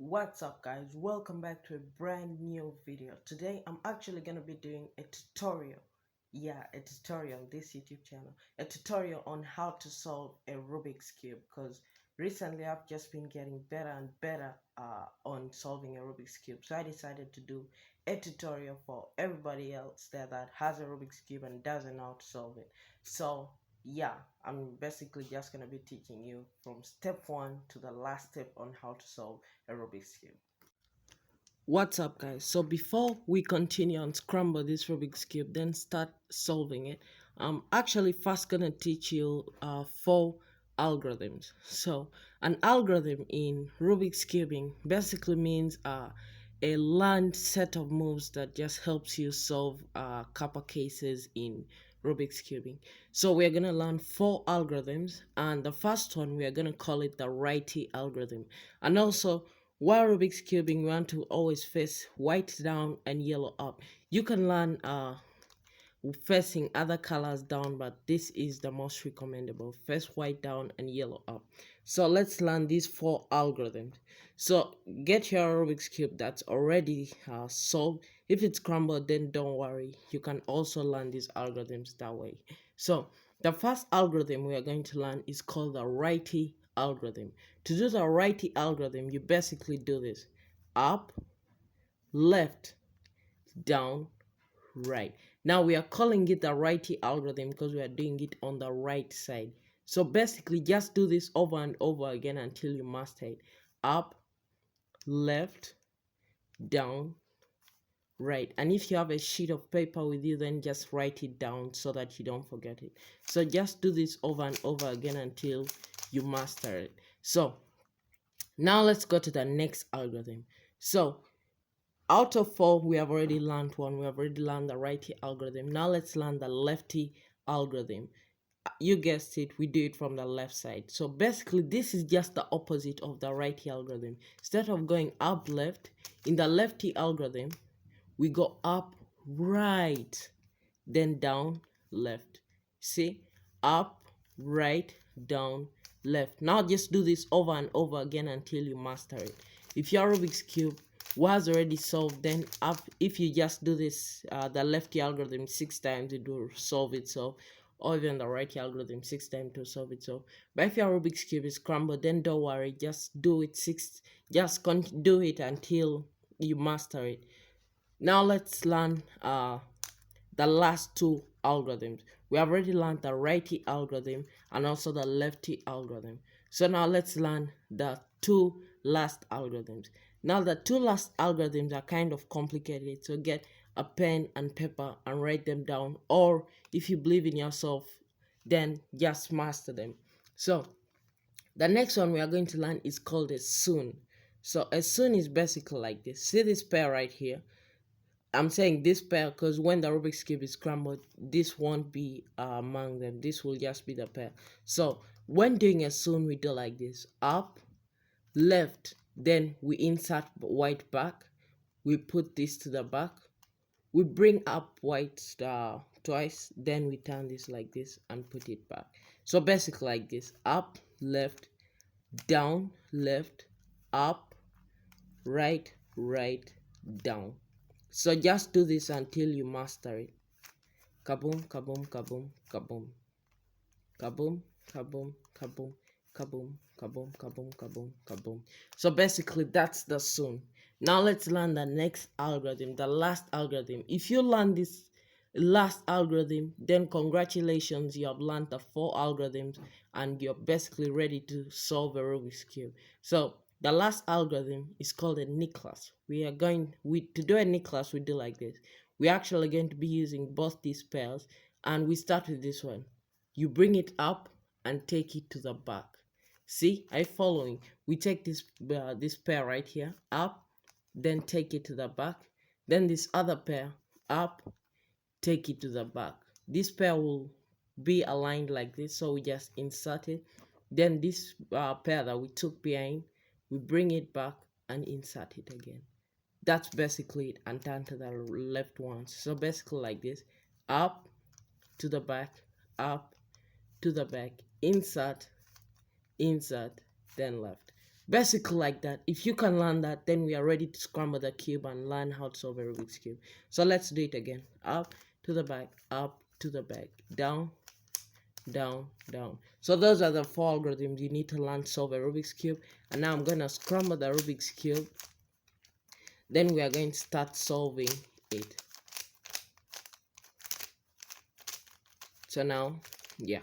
What's up guys, welcome back to a brand new video. Today I'm actually going to be doing a tutorial. A tutorial on this YouTube channel. A tutorial on how to solve a Rubik's Cube, because recently I've just been getting better and better on solving a Rubik's Cube. So I decided to do a tutorial for everybody else there that has a Rubik's Cube and doesn't know how to solve it. So yeah, I'm basically just going to be teaching you from step 1 to the last step on how to solve a Rubik's Cube. What's up guys? So before we continue and scramble this Rubik's Cube, then start solving it, I'm actually first gonna teach you 4 algorithms. So an algorithm in Rubik's Cubing basically means a learned set of moves that just helps you solve couple cases in Rubik's Cubing. So we're gonna learn 4 algorithms, and the first one we are gonna call it the righty algorithm. And also, while Rubik's Cubing, we want to always face white down and yellow up. You can learn facing other colors down, but this is the most recommendable. Face white down and yellow up. So let's learn these 4 algorithms. So get your Rubik's Cube that's already solved. If it's crumbled, then don't worry. You can also learn these algorithms that way. So the first algorithm we are going to learn is called the righty algorithm. To do the righty algorithm, you basically do this: up, left, down, right. Now we are calling it the righty algorithm because we are doing it on the right side. So basically just do this over and over again until you master it. Up, left, down, right. And if you have a sheet of paper with you, then just write it down so that you don't forget it. So just do this over and over again until you master it. So now let's go to the next algorithm. So out of 4, we have already learned one. We have already learned the righty algorithm. Now let's learn the lefty algorithm. You guessed it, we do it from the left side. So basically, this is just the opposite of the righty algorithm. Instead of going up left, in the lefty algorithm, we go up right, then down left. See? Up, right, down, left. Now just do this over and over again until you master it. If your Rubik's Cube was already solved, then if you just do this the lefty algorithm 6 times, it will solve itself, or even the righty algorithm 6 times to solve itself. But if your Rubik's Cube is crumbled, then don't worry, just do it do it until you master it. Now let's learn the last 2 algorithms. We have already learned the righty algorithm and also the lefty algorithm. So now let's learn the 2 last algorithms. Now the 2 last algorithms are kind of complicated, so get a pen and paper and write them down, or if you believe in yourself, then just master them. So the next one we are going to learn is called a soon. So a soon is basically like this. See this pair right here? I'm saying this pair because when the Rubik's Cube is scrambled, this won't be among them. This will just be the pair. So when doing a soon, we do like this: up, left, then we insert white back, we put this to the back, we bring up white twice, then we turn this like this and put it back. So basically like this: up, left, down, left, up, right, right, down. So just do this until you master it. Kaboom, kaboom, kaboom, kaboom. Kaboom, kaboom, kaboom, kaboom, kaboom, kaboom, kaboom, kaboom. So basically that's the soon. Now let's learn the next algorithm, the last algorithm. If you learn this last algorithm, then congratulations, you have learned the 4 algorithms and you're basically ready to solve a Rubik's Cube. So the last algorithm is called a Nicholas. To do a Nicholas, we do like this. We're actually going to be using both these pairs, and we start with this one. You bring it up and take it to the back. See, are you following? We take this pair right here up, then take it to the back. Then this other pair up, take it to the back. This pair will be aligned like this, so we just insert it. Then this pair that we took behind, we bring it back and insert it again. That's basically it, and turn to the left ones. So basically like this: up to the back, up to the back, insert, insert, then left. Basically like that. If you can learn that, then we are ready to scramble the cube and learn how to solve a Rubik's cube. So let's do it again. Up to the back, up to the back, down, down, down. So those are the four algorithms you need to learn to solve a Rubik's cube. And now I'm gonna scramble the Rubik's cube. Then we are going to start solving it. So now, yeah.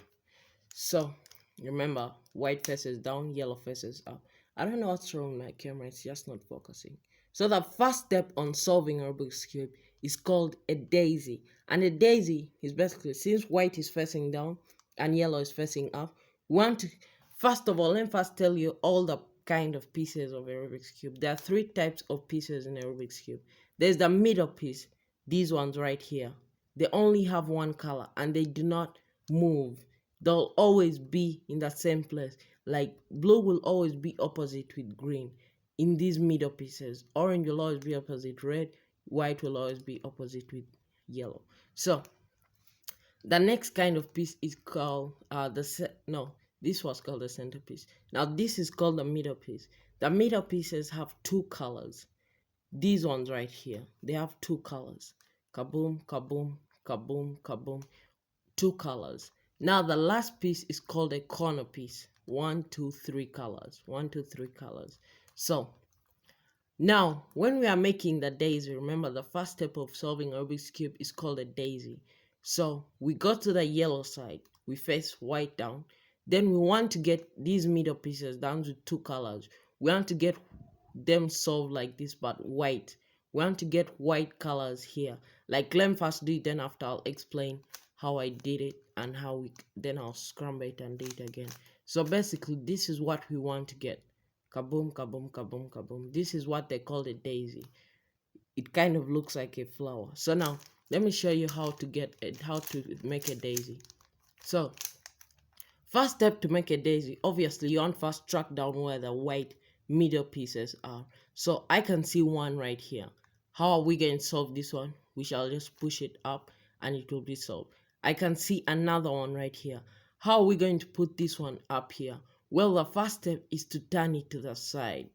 So remember, white faces down, yellow faces up. I don't know what's wrong with my camera, it's just not focusing. So the first step on solving a Rubik's Cube is called a daisy. And a daisy is basically, since white is facing down and yellow is facing up, we want to, first of all, let me first tell you all the kind of pieces of a Rubik's Cube. There are three types of pieces in a Rubik's Cube. There's the middle piece, these ones right here. They only have one color and they do not move. They'll always be in the same place. Like blue will always be opposite with green in these middle pieces. Orange will always be opposite red. White will always be opposite with yellow. So the next kind of piece is called this was called the centerpiece. Now this is called the middle piece. The middle pieces have two colors. These ones right here, they have two colors. Kaboom, kaboom, kaboom, kaboom. Two colors. Now the last piece is called a corner piece. One, two, three colors. One, two, three colors. So now when we are making the daisy, remember the first step of solving a Rubik's Cube is called a daisy. So we go to the yellow side. We face white down. Then we want to get these middle pieces down to two colors. We want to get them solved like this, but white. We want to get white colors here. Like let me first do it, then after I'll explain how I did it and how we then I'll scramble it and do it again. So basically this is what we want to get. Kaboom, kaboom, kaboom, kaboom. This is what they call a daisy. It kind of looks like a flower. So now let me show you how to get it, how to make a daisy. So first step to make a daisy, obviously you want first track down where the white middle pieces are. So I can see one right here. How are we going to solve this one? We shall just push it up and it will be solved. I can see another one right here. How are we going to put this one up here? Well, the first step is to turn it to the side.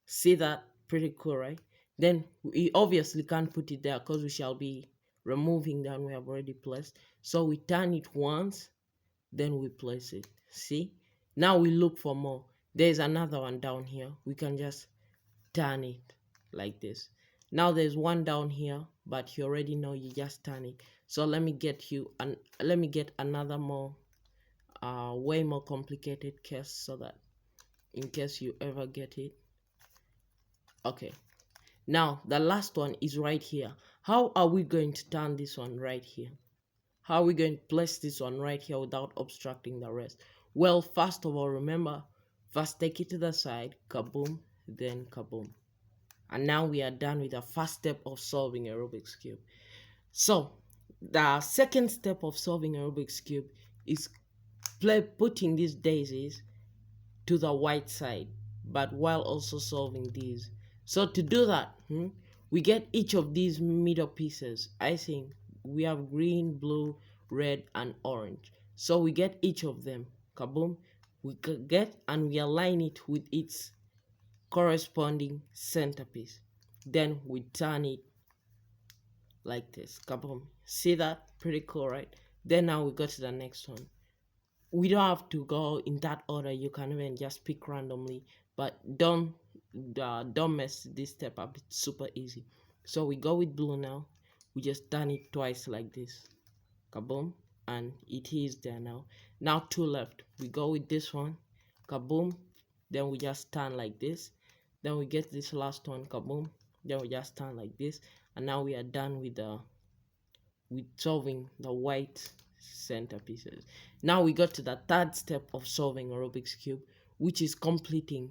See that? Pretty cool, right? Then we obviously can't put it there because we shall be removing that we have already placed. So we turn it once, then we place it. See? Now we look for more. There's another one down here. We can just turn it like this. Now there's one down here, but you already know you just turn it. So let me get you and let me get another more way more complicated case so that in case you ever get it. Okay. Now the last one is right here. How are we going to turn this one right here? How are we going to place this one right here without obstructing the rest? Well, first of all, remember, first take it to the side, kaboom, then kaboom. And now we are done with the first step of solving a Rubik's Cube. So, the second step of solving a Rubik's Cube is putting these daisies to the white side, but while also solving these. So to do that, we get each of these middle pieces. I think we have green, blue, red, and orange. So we get each of them. Kaboom. We get and we align it with its corresponding centerpiece. Then we turn it like this. Kaboom. See that? Pretty cool, right? Then now we go to the next one. We don't have to go in that order. You can even just pick randomly, but don't mess this step up. It's super easy. So we go with blue now. We just turn it twice like this. Kaboom. And it is there now. Now two left. We go with this one. Kaboom. Then we just turn like this. Then we get this last one. Kaboom. Then we just turn like this. And now we are done with solving the white centerpieces. Now we got to the third step of solving a Rubik's Cube, which is completely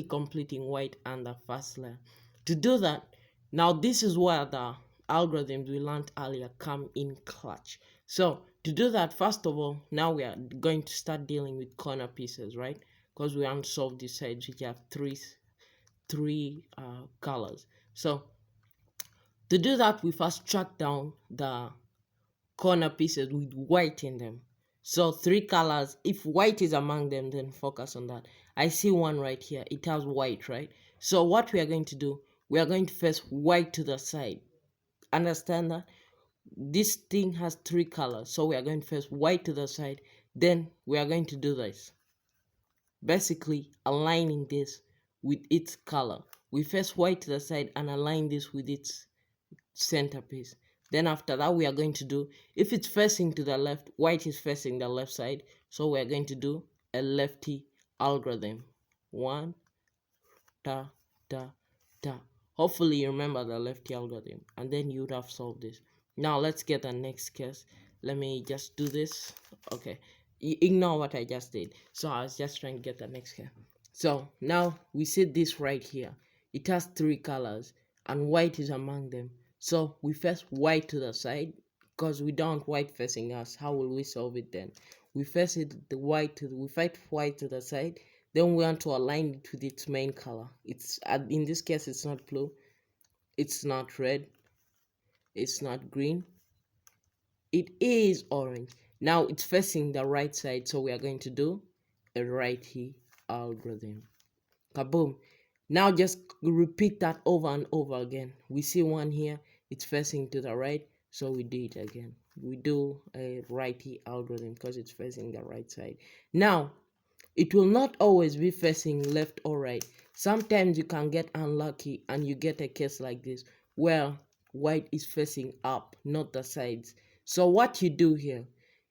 completing white and the first layer. To do that, now this is where the algorithms we learned earlier come in clutch. So to do that, first of all, now we are going to start dealing with corner pieces, right? Because we want to solve these sides which have three colors. So to do that, we first track down the corner pieces with white in them. So three colors, if white is among them, then focus on that. I see one right here. It has white, right? So what we are going to do, we are going to face white to the side. Understand that? This thing has three colors. So we are going to face white to the side. Then we are going to do this. Basically aligning this with its color. We face white to the side and align this with its centerpiece. Then after that, we are going to do, if it's facing to the left, white is facing the left side. So we are going to do a lefty algorithm. One, ta, ta, ta. Hopefully you remember the lefty algorithm and then you would have solved this. Now let's get the next case. Let me just do this. Okay, ignore what I just did. So I was just trying to get the next case. So now we see this right here. It has three colors and white is among them. So we first white to the side because we don't want white facing us. How will we solve it then? We first hit the white to we fight white to the side. Then we want to align it with its main color. It's in this case it's not blue, it's not red, it's not green, it is orange. Now it's facing the right side, so we are going to do a righty algorithm. Kaboom. Now just repeat that over and over again. We see one here, it's facing to the right, so we do it again. We do a righty algorithm because it's facing the right side. Now it will not always be facing left or right. Sometimes you can get unlucky and you get a case like this where white is facing up, not the sides. So what you do here,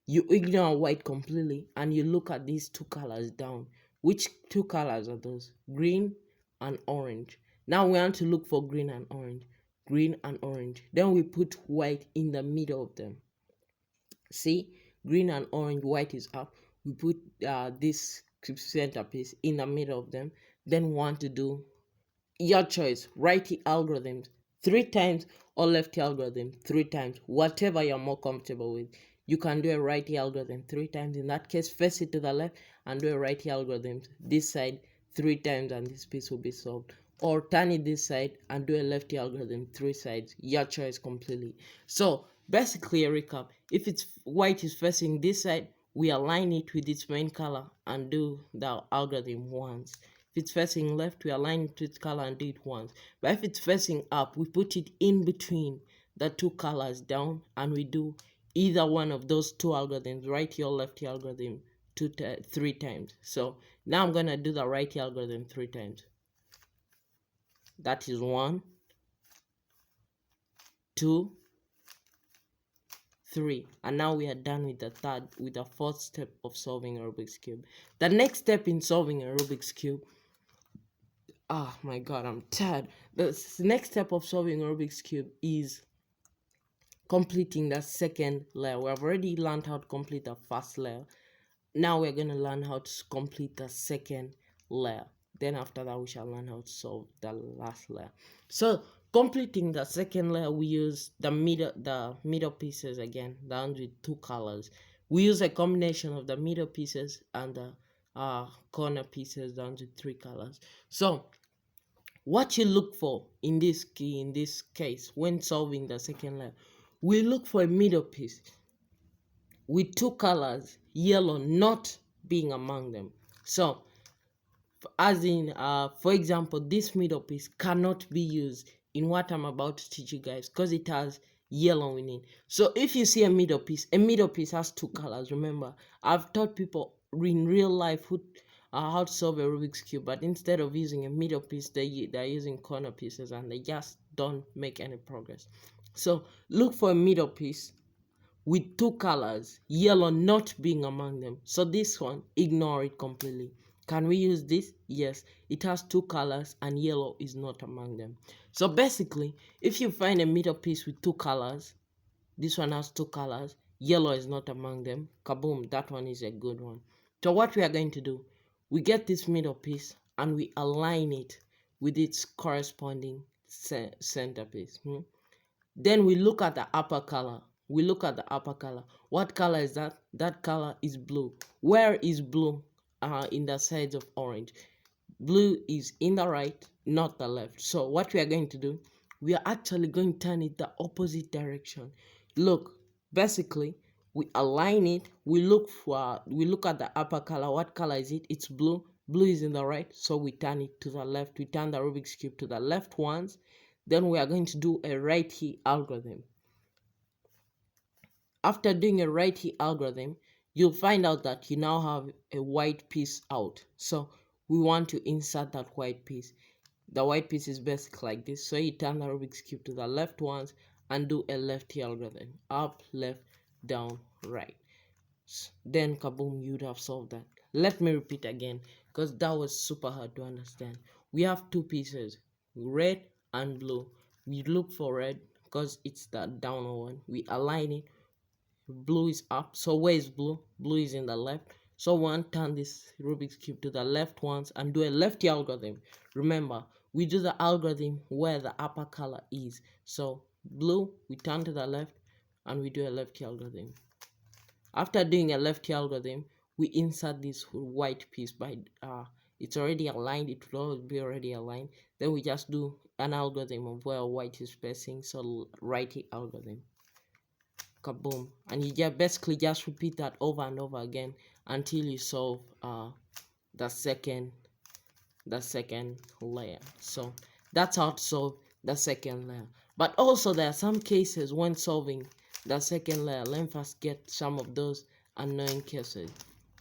you ignore white completely and you look at these two colors down. Which two colors are those? Green and orange. Now we want to look for green and orange. Green and orange. Then we put white in the middle of them. See, green and orange, white is up. We put this centerpiece in the middle of them. Then we want to do your choice, righty algorithms 3 times or lefty algorithm 3 times, whatever you're more comfortable with. You can do a righty algorithm 3 times. In that case, face it to the left and do a righty algorithm this side 3 times and this piece will be solved. Or turn it this side and do a lefty algorithm 3 sides. Your choice completely. So basically a recap, if it's white is facing this side, we align it with its main color and do the algorithm once. If it's facing left, we align it with color and do it once. But if it's facing up, we put it in between the two colors down and we do either one of those two algorithms, righty or lefty algorithm, 3 times. So now I'm going to do the righty algorithm 3 times. That is 1, 2, 3. And now we are done with the fourth step of solving a Rubik's Cube. The next step in solving a Rubik's Cube, oh my god, I'm tired. The next step of solving a Rubik's Cube is completing the second layer. We have already learned how to complete the first layer. Now we're going to learn how to complete the second layer. Then after that, we shall learn how to solve the last layer. So completing the second layer, we use the middle pieces again, down with 2 colors. We use a combination of the middle pieces and the corner pieces down to 3 colors. So what you look for in this case when solving the second layer, we look for a middle piece with 2 colors, yellow not being among them. So as in for example, this middle piece cannot be used in what I'm about to teach you guys because it has yellow in it. So if you see a middle piece has 2 colors. Remember, I've taught people in real life how to solve a Rubik's Cube, but instead of using a middle piece, they're using corner pieces and they just don't make any progress. So look for a middle piece with 2 colors, yellow not being among them. So this one, ignore it completely. Can we use this? Yes, it has 2 colors and yellow is not among them. So basically, if you find a middle piece with 2 colors, this one has 2 colors, yellow is not among them, kaboom, that one is a good one. So what we are going to do, we get this middle piece and we align it with its corresponding centerpiece. Then we look at the upper color. What color is that? That color is blue. Where is blue? In the sides of orange. Blue is in the right, not the left. So what we are going to do, we are actually going to turn it the opposite direction. Look, basically, we align it, we look at the upper color. What color is it? It's blue. Blue is in the right, so we turn it to the left. We turn the Rubik's Cube to the left once. Then we are going to do a right key algorithm. After doing a right key algorithm, you'll find out that you now have a white piece out. So we want to insert that white piece. The white piece is basically like this. So you turn the Rubik's Cube to the left once and do a left key algorithm. Up, left, down, right. Then kaboom, you'd have solved that. Let me repeat again, because that was super hard to understand. We have two pieces, red and blue. We look for red because it's the down one. We align it. Blue is up. So where is blue? Blue is in the left. So one turn this Rubik's Cube to the left once and do a lefty algorithm. Remember, we do the algorithm where the upper color is. So blue, we turn to the left and we do a lefty algorithm. After doing a lefty algorithm, we insert this white piece by it's already aligned. It will always be already aligned. Then we just do an algorithm of where white is facing. So righty algorithm. Kaboom. And you just basically just repeat that over and over again until you solve the second layer. So that's how to solve the second layer. But also there are some cases when solving the second layer. Let me first get some of those annoying cases.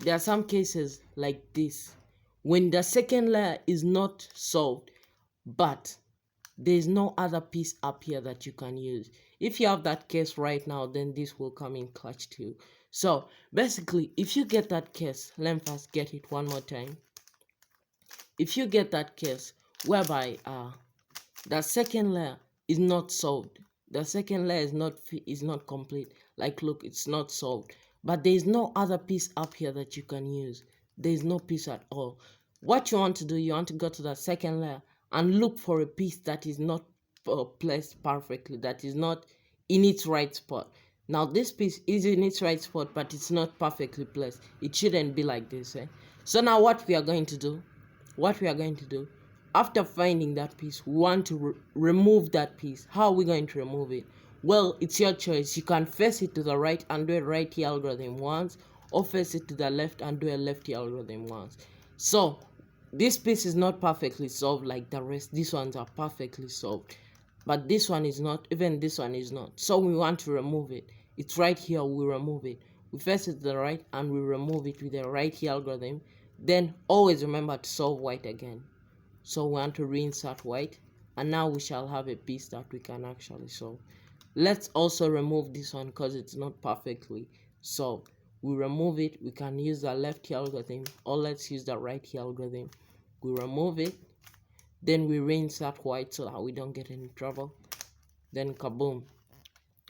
There are some cases like this when the second layer is not solved, but there is no other piece up here that you can use. If you have that case right now, then this will come in clutch too. So basically, if you get that case, let me first get it one more time. If you get that case whereby the second layer is not solved, the second layer is not complete, like look, it's not solved, but there is no other piece up here that you can use. There is no piece at all. What you want to do, you want to go to the second layer and look for a piece that is not placed perfectly, that is not in its right spot. Now this piece is in its right spot, but it's not perfectly placed. It shouldn't be like this. So now what we are going to do, after finding that piece, we want to remove that piece. How are we going to remove it? Well, it's your choice. You can face it to the right and do a righty algorithm once, or face it to the left and do a lefty algorithm once. So this piece is not perfectly solved like the rest. These ones are perfectly solved, but this one is not. Even this one is not. So we want to remove it. It's right here. We remove it. We face it to the right and we remove it with a righty algorithm. Then always remember to solve white again. So we want to reinsert white, and now we shall have a piece that we can actually solve. Let's also remove this one because it's not perfectly solved. We remove it. We can use the left algorithm, or let's use the right algorithm. We remove it, then we reinsert white so that we don't get any trouble. Then kaboom.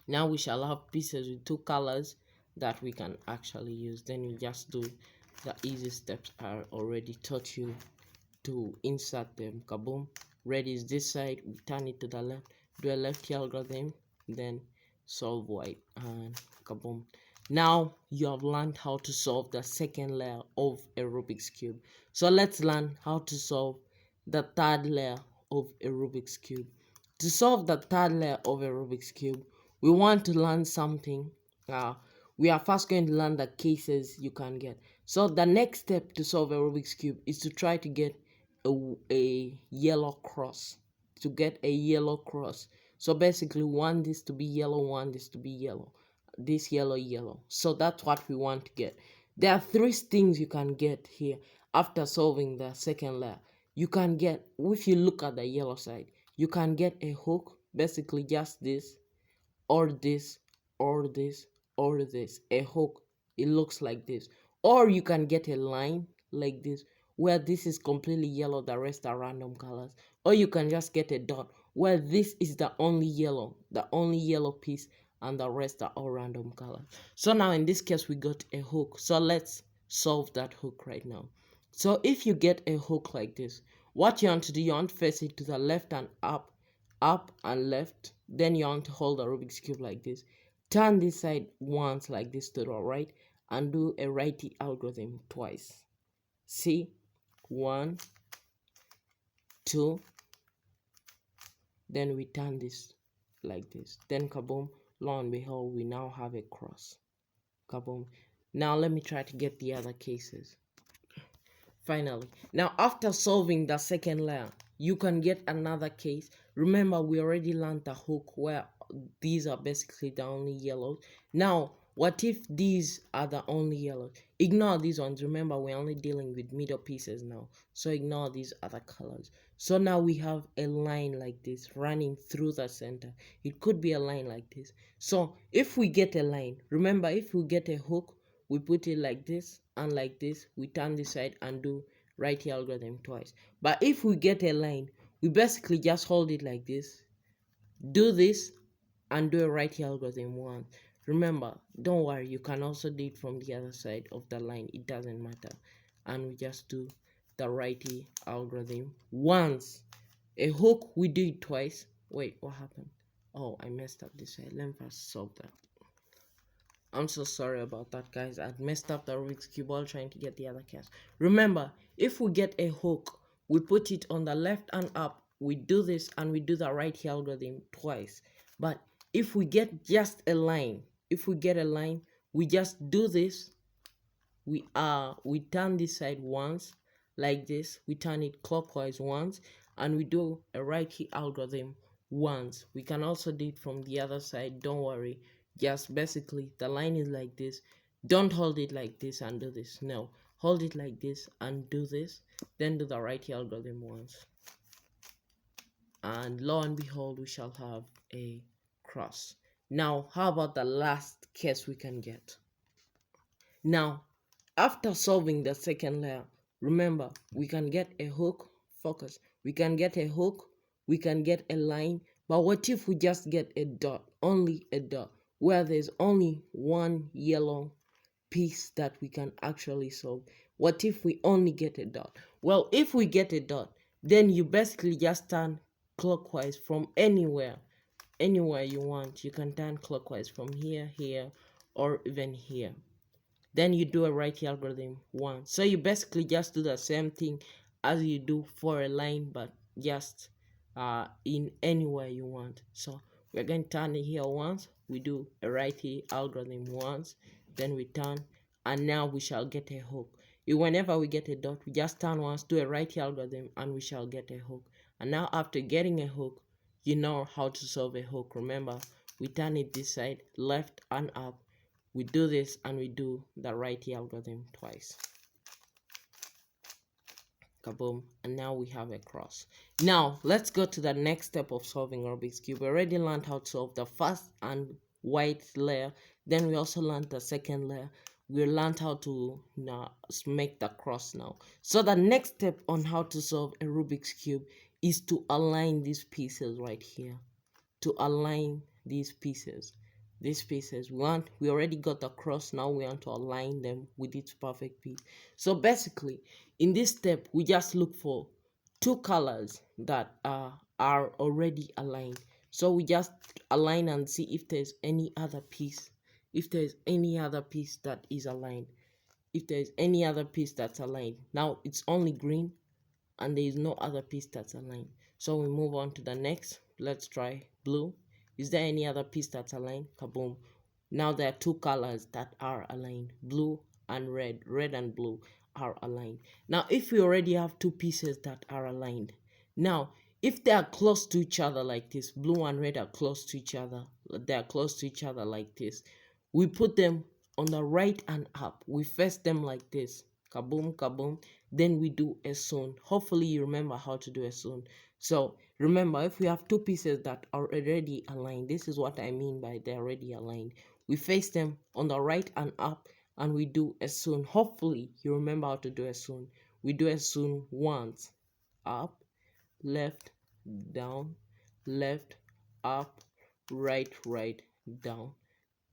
Now we shall have pieces with two colors that we can actually use. Then we just do the easy steps I already taught you to insert them. Kaboom. Red is this side, we turn it to the left, do a left algorithm, then solve white, and kaboom. Now you have learned how to solve the second layer of a Rubik's Cube. So let's learn how to solve the third layer of a Rubik's Cube. To solve the third layer of a Rubik's Cube, we want to learn something. We are first going to learn the cases you can get. So the next step to solve a Rubik's Cube is to try to get a yellow cross. So basically, want this to be yellow, want this to be yellow, this yellow. So that's what we want to get. There are three things you can get here after solving the second layer. You can get, if you look at the yellow side, you can get a hook, basically just this, or this, or this, or this. A hook, it looks like this. Or you can get a line like this, where this is completely yellow, the rest are random colors. Or you can just get a dot, where this is the only yellow piece, and the rest are all random colors. So now in this case, we got a hook. So let's solve that hook right now. So if you get a hook like this, what you want to do, you want to face it to the left and up and left. Then you want to hold the Rubik's Cube like this. Turn this side once like this to the right, and do a righty algorithm twice. See? 1, 2. Then we turn this like this. Then kaboom, lo and behold, we now have a cross. Kaboom. Now let me try to get the other cases. Finally, now after solving the second layer, you can get another case. Remember, we already learned the hook where these are basically the only yellows. Now, what if these are the only yellows? Ignore these ones. Remember, we're only dealing with middle pieces now, so ignore these other colors. So now we have a line like this running through the center. It could be a line like this. So if we get a line, remember, if we get a hook, we put it like this and like this. We turn this side and do right algorithm twice. But if we get a line, we basically just hold it like this, do this, and do a right algorithm once. Remember, don't worry, you can also do it from the other side of the line. It doesn't matter. And we just do the righty algorithm once. A hook, we do it twice. Wait, what happened? Oh, I messed up this side. Let me first solve that. I'm so sorry about that, guys. I messed up the Rubik's Cube while trying to get the other cast. Remember, if we get a hook, we put it on the left and up. We do this and we do the right algorithm twice. But if we get just a line, we just do this. We turn this side once, like this. We turn it clockwise once, and we do a right key algorithm once. We can also do it from the other side. Don't worry. Just basically, the line is like this. Don't hold it like this and do this. No, hold it like this and do this. Then do the right key algorithm once. And lo and behold, we shall have a cross. Now, how about the last case we can get? Now, after solving the second layer, remember, we can get a hook, focus. We can get a hook, we can get a line, but what if we just get a dot, only a dot, where there's only one yellow piece that we can actually solve? What if we only get a dot? Well, if we get a dot, then you basically just turn clockwise from anywhere you want. You can turn clockwise from here, or even here. Then you do a right algorithm once. So you basically just do the same thing as you do for a line, but just in anywhere you want. So we're going to turn it here once. We do a right algorithm once, then we turn, and now we shall get a hook. Whenever we get a dot, we just turn once, do a right algorithm, and we shall get a hook. And now after getting a hook, you know how to solve a hook. Remember, we turn it this side, left and up. We do this and we do the right algorithm twice. Kaboom. And now we have a cross. Now let's go to the next step of solving Rubik's Cube. We already learned how to solve the first and white layer. Then we also learned the second layer. We learned how to make the cross now. So the next step on how to solve a Rubik's Cube is to align these pieces right here. To align these pieces. We already got the cross. Now we want to align them with its perfect piece. So basically, in this step, we just look for two colors that are already aligned. So we just align and see if there's any other piece. If there's any other piece that is aligned. If there's any other piece that's aligned. Now it's only green and there is no other piece that's aligned. So we move on to the next. Let's try blue. Is there any other piece that's aligned? Kaboom. Now there are two colors that are aligned. Blue and red. Red and blue are aligned. Now if we already have two pieces that are aligned. Now if they are close to each other like this, blue and red are close to each other. They are close to each other like this. We put them on the right and up. We face them like this. Kaboom, kaboom. Then we do a soon. Hopefully you remember how to do a soon. So remember, if we have two pieces that are already aligned, this is what I mean by they're already aligned. We face them on the right and up, and we do a soon. Hopefully you remember how to do a soon. We do a soon once. Up, left, down, left, up, right, down.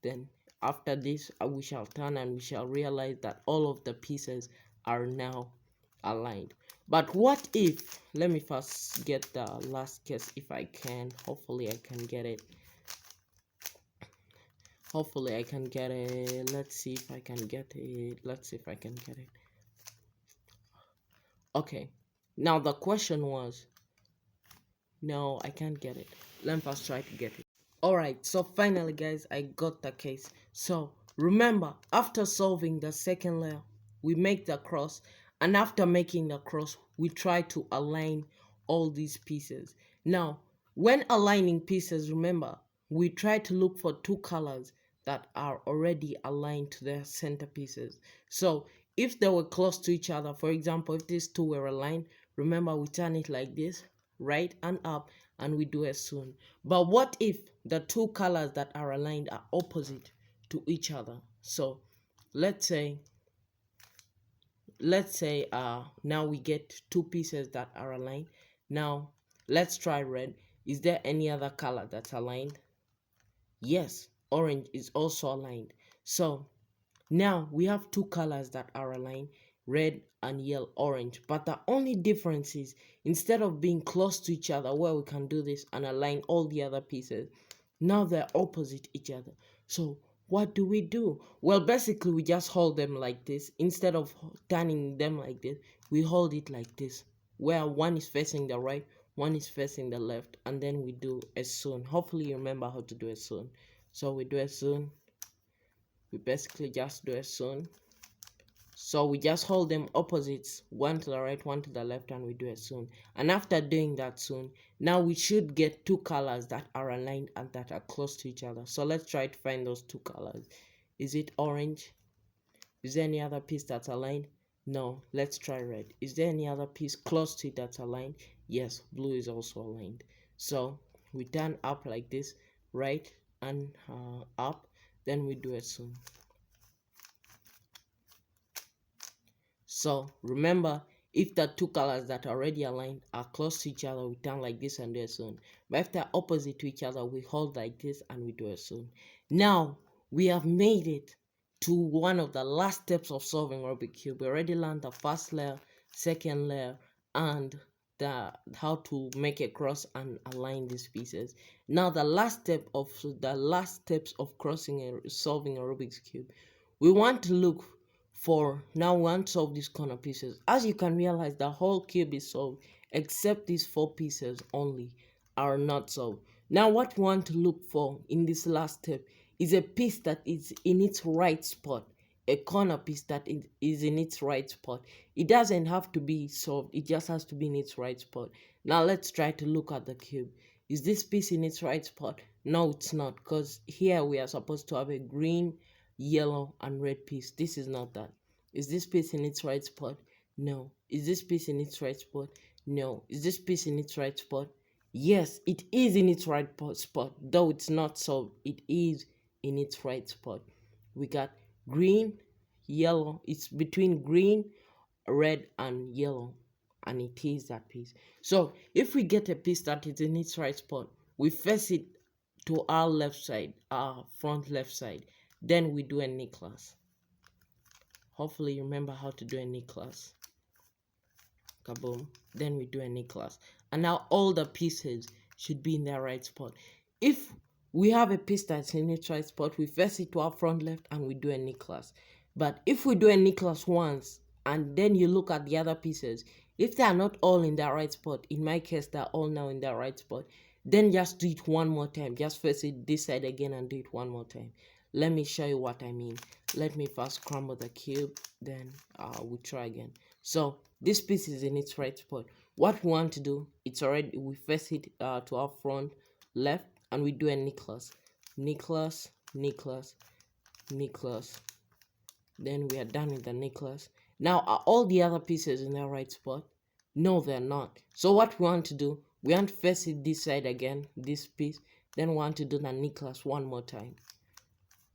Then after this, we shall turn and we shall realize that all of the pieces are now aligned. But what if, let me first get the last case if I can. Hopefully I can get it. Let's see if I can get it. Okay, now the question was, no, I can't get it. Let me first try to get it. Alright, so finally guys, I got the case. So Remember, after solving the second layer, we make the cross, and after making the cross, we try to align all these pieces. Now, when aligning pieces, remember, we try to look for two colors that are already aligned to their center pieces. So if they were close to each other, for example, if these two were aligned, remember we turn it like this, right and up, and we do a sewn. But what if the two colors that are aligned are opposite to each other? So let's say now we get two pieces that are aligned. Now let's try red. Is there any other color that's aligned? Yes, orange is also aligned. So now we have two colors that are aligned, red and yellow, orange. But the only difference is, instead of being close to each other where we can do this and align all the other pieces, now they're opposite each other. So what do? Well, basically we just hold them like this. Instead of turning them like this, we hold it like this, where one is facing the right, one is facing the left, and then we do a sewn. Hopefully you remember how to do a sewn. So we do a sewn. We basically just do a sewn. So we just hold them opposites, one to the right, one to the left, and we do a sewn. And after doing that sewn, now we should get two colors that are aligned and that are close to each other. So let's try to find those two colors. Is it orange? Is there any other piece that's aligned? No. Let's try red. Is there any other piece close to it that's aligned? Yes, blue is also aligned. So we turn up like this, right and up, then we do a sewn. So remember, if the two colors that are already aligned are close to each other, we turn like this and do a sewn. But if they're opposite to each other, we hold like this and we do a sewn. Now we have made it to one of the last steps of solving Rubik Cube. We already learned the first layer, second layer, and how to make a cross and align these pieces. Now the last steps of solving a Rubik's Cube, we want to look for, now we want to solve these corner pieces. As you can realize, the whole cube is solved except these four pieces only are not solved. Now what we want to look for in this last step is a piece that is in its right spot, a corner piece that is in its right spot. It doesn't have to be solved, it just has to be in its right spot. Now let's try to look at the cube. Is this piece in its right spot? No, it's not, because here we are supposed to have a green, yellow and red piece. This is not that. Is this piece in its right spot? No. Is this piece in its right spot? No. Is this piece in its right spot? Yes, it is in its right spot. Though it's not solved, it is in its right spot. We got green, yellow. It's between green, red and yellow, and it is that piece. So if we get a piece that is in its right spot, we face it to our left side, our front left side. Then we do a necklace. Hopefully you remember how to do a necklace. Kaboom. Then we do a necklace. And now all the pieces should be in their right spot. If we have a piece that's in its right spot, we face it to our front left and we do a necklace. But if we do a necklace once and then you look at the other pieces, if they are not all in their right spot, in my case they're all now in their right spot, then just do it one more time. Just face it this side again and do it one more time. Let me show you what I mean. Let me first crumble the cube, then we'll try again. So this piece is in its right spot. What we want to do, we face it to our front left and we do a necklace. Necklace, necklace, necklace. Then we are done with the necklace. Now are all the other pieces in their right spot? No, they're not. So what we want to do, we want to face it this side again, this piece. Then we want to do the necklace one more time.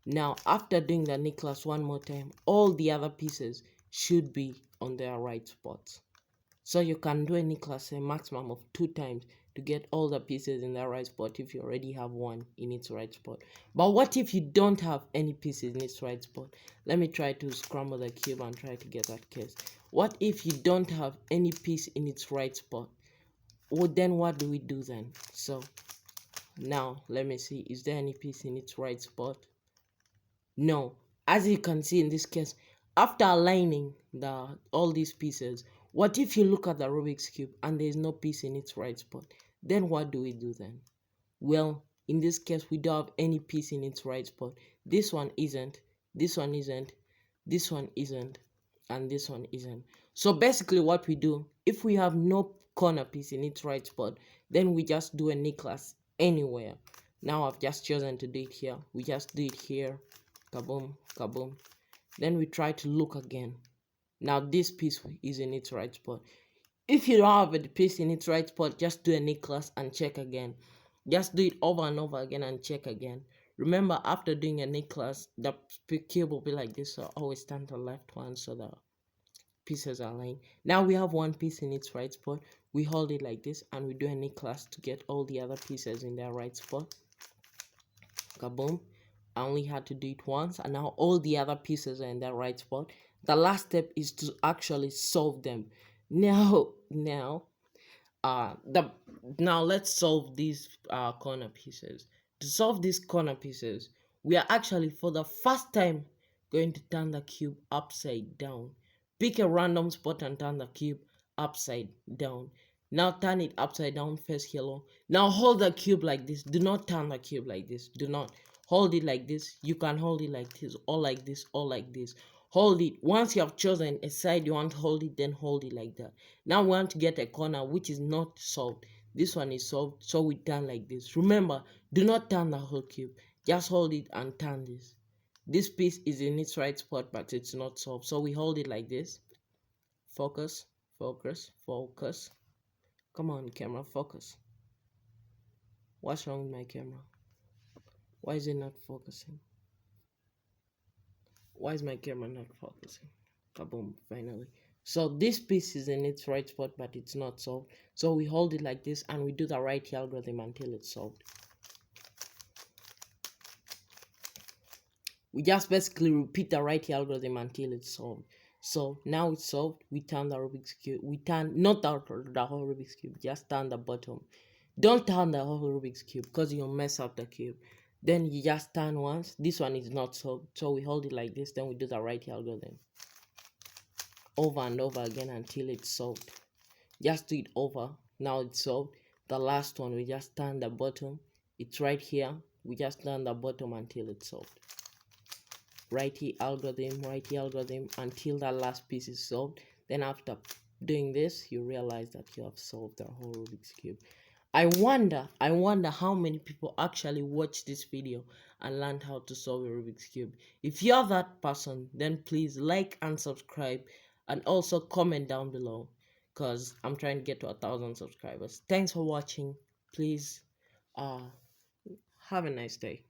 Now, after doing the necklace one more time, all the other pieces should be on their right spots. So you can do a necklace a maximum of 2 times to get all the pieces in the right spot if you already have one in its right spot. But what if you don't have any pieces in its right spot? Let me try to scramble the cube and try to get that case. What if you don't have any piece in its right spot? Well, then what do we do then? So now let me see, is there any piece in its right spot? No. As you can see in this case, after aligning all these pieces, what if you look at the Rubik's Cube and there is no piece in its right spot? Then what do we do then? Well, in this case, we don't have any piece in its right spot. This one isn't. this one isn't, this one isn't, and this one isn't. So basically what we do, if we have no corner piece in its right spot, then we just do a necklace anywhere. Now I've just chosen to do it here. We just do it here, kaboom, kaboom. Then we try to look again. Now this piece is in its right spot. If you don't have a piece in its right spot, just do a necklace and check again. Just do it over and over again and check again. Remember, after doing a necklace, the cube will be like this, so always stand the left one so the pieces are aligned. Now we have one piece in its right spot. We hold it like this and we do a necklace to get all the other pieces in their right spot. Kaboom. I only had to do it once, and now all the other pieces are in their right spot. The last step is to actually solve them. The now let's solve these corner pieces. To solve these corner pieces, we are actually for the first time going to turn the cube upside down. Pick a random spot and turn the cube upside down. Now turn it upside down, face yellow. Now hold the cube like this. Do not turn the cube like this. Do not hold it like this. You can hold it like this, or like this, or like this. Hold it. Once you have chosen a side you want to hold it, then hold it like that. Now we want to get a corner which is not solved. This one is solved, so we turn like this. Remember, do not turn the whole cube. Just hold it and turn this. This piece is in its right spot, but it's not solved. So we hold it like this. Focus, focus, focus. Come on, camera, focus. What's wrong with my camera? Why is it not focusing? Why is my camera not focusing? Kaboom, finally. So this piece is in its right spot, but it's not solved. So we hold it like this and we do the right algorithm until it's solved. We just basically repeat the right algorithm until it's solved. So now it's solved. We turn the Rubik's Cube. We turn, not the whole Rubik's Cube, just turn the bottom. Don't turn the whole Rubik's Cube because you'll mess up the cube. Then you just turn once. This one is not solved. So we hold it like this. Then we do the right algorithm over and over again until it's solved. Just do it over. Now it's solved. The last one, we just turn the bottom. It's right here. We just turn the bottom until it's solved. Righty algorithm until that last piece is solved. Then after doing this, you realize that you have solved the whole Rubik's Cube. I wonder how many people actually watch this video and learned how to solve a Rubik's Cube. If you're that person, then please like and subscribe, and also comment down below, because I'm trying to get to 1,000 subscribers. Thanks for watching. Please have a nice day.